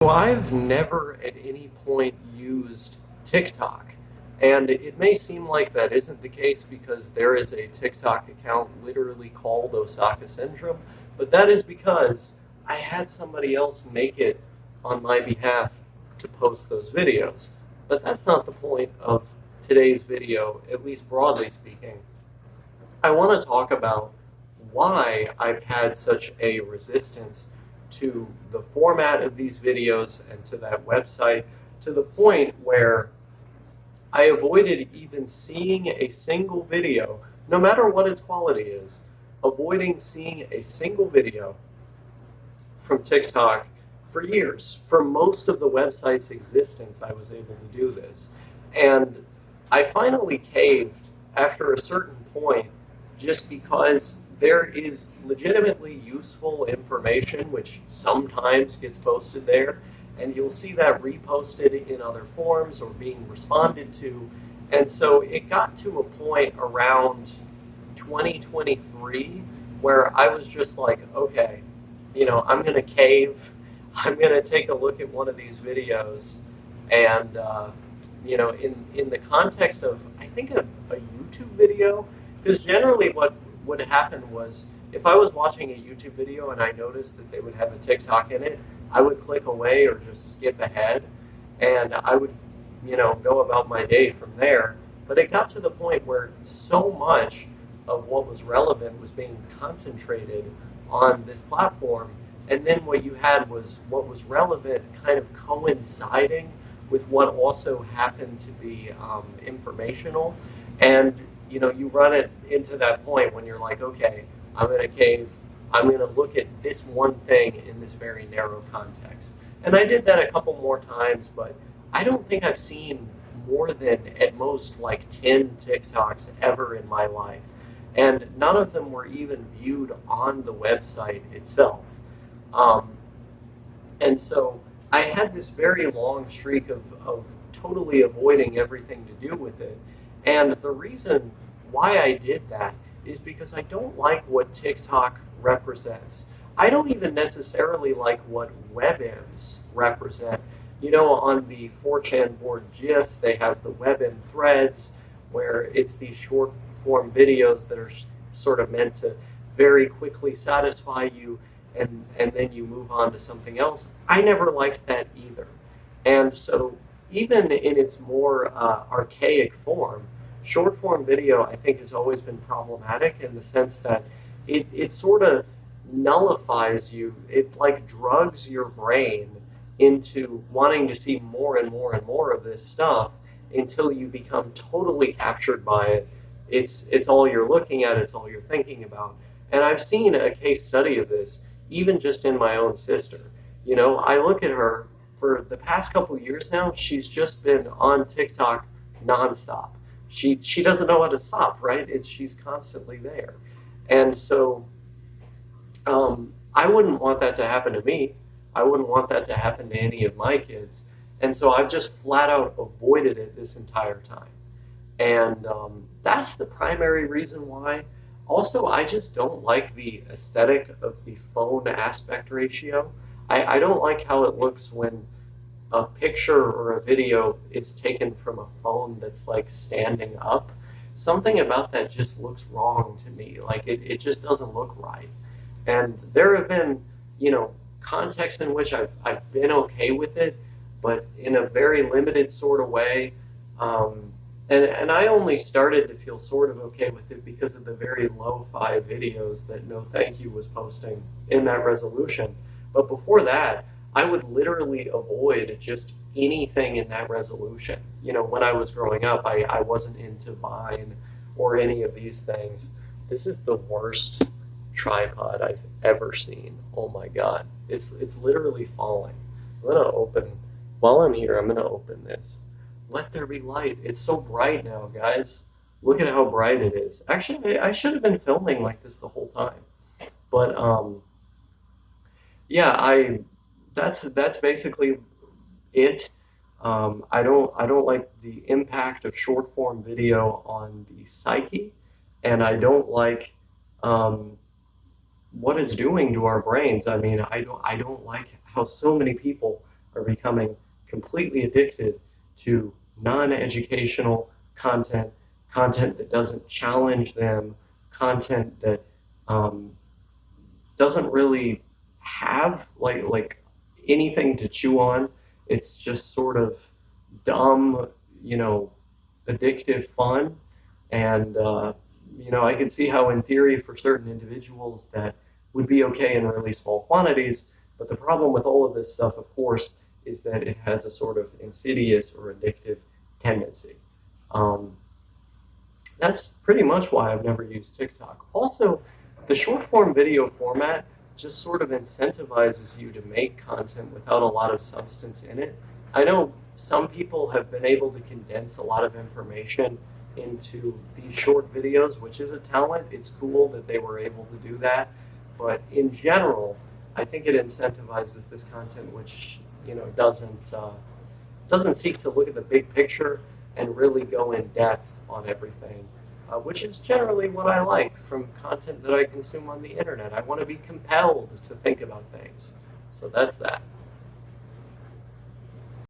So I've never at any point used TikTok. And it may seem like that isn't the case because there is a TikTok account literally called OsakaSyndrome, but that is because I had somebody else make it on my behalf to post those videos. But that's not the point of today's video, at least broadly speaking. I want to talk about why I've had such a resistance to the format of these videos and to that website to the point where I avoided even seeing a single video, no matter what its quality is, avoiding seeing a single video from TikTok for years. For most of the website's existence, I was able to do this. And I finally caved after a certain point just because there is legitimately useful information which sometimes gets posted there, and you'll see that reposted in other forums or being responded to. And so it got to a point around 2023 where I was just like, okay, I'm going to cave. I'm going to take a look at one of these videos. And, in the context of, I think, a YouTube video, because generally what would happen was if I was watching a YouTube video and I noticed that they would have a TikTok in it, I would click away or just skip ahead, and I would, go about my day from there. But it got to the point where so much of what was relevant was being concentrated on this platform, and then what you had was what was relevant kind of coinciding with what also happened to be informational. And you run it into that point when you're like, okay, I'm going to cave. I'm going to look at this one thing in this very narrow context. And I did that a couple more times, but I don't think I've seen more than at most like 10 TikToks ever in my life. And none of them were even viewed on the website itself. Um, and so I had this very long streak of totally avoiding everything to do with it. And the reason why I did that is because I don't like what TikTok represents. I don't even necessarily like what WebMs represent. On the 4chan board GIF, they have the WebM threads, where it's these short form videos that are sort of meant to very quickly satisfy you, and then you move on to something else. I never liked that either. And so even in its more archaic form, short form video, I think, has always been problematic in the sense that it sort of nullifies you. It like drugs your brain into wanting to see more and more and more of this stuff until you become totally captured by it. It's all you're looking at, it's all you're thinking about. And I've seen a case study of this, even just in my own sister. I look at her for the past couple of years now, she's just been on TikTok nonstop. She doesn't know how to stop, right? She's constantly there. And so I wouldn't want that to happen to me. I wouldn't want that to happen to any of my kids. And so I've just flat out avoided it this entire time. And that's the primary reason why. Also, I just don't like the aesthetic of the phone aspect ratio. I don't like how it looks when a picture or a video is taken from a phone that's like standing up. Something about that just looks wrong to me. Like it just doesn't look right. And there have been, contexts in which I've been okay with it, but in a very limited sort of way. And I only started to feel sort of okay with it because of the very lo-fi videos that No Thank You was posting in that resolution. But before that, I would literally avoid just anything in that resolution. When I was growing up, I wasn't into Vine or any of these things. This is the worst tripod I've ever seen. Oh my God. It's literally falling. While I'm here, I'm gonna open this. Let there be light. It's so bright now, guys. Look at how bright it is. Actually, I should have been filming like this the whole time. But yeah, that's basically it. I don't like the impact of short form video on the psyche, and I don't like um, what it's doing to our brains. I mean, I don't like how so many people are becoming completely addicted to non-educational content, content that doesn't challenge them, content that um, doesn't really have like anything to chew on. It's just sort of dumb, you know, addictive fun. And I can see how, in theory, for certain individuals, that would be okay in really small quantities. But the problem with all of this stuff, of course, is that it has a sort of insidious or addictive tendency. Um, that's pretty much why I've never used TikTok. Also, the short form video format just sort of incentivizes you to make content without a lot of substance in it. I know some people have been able to condense a lot of information into these short videos, which is a talent. It's cool that they were able to do that. But in general, I think it incentivizes this content which, doesn't seek to look at the big picture and really go in depth on everything, which is generally what I like from content that I consume on the internet. I want to be compelled to think about things. So that's that.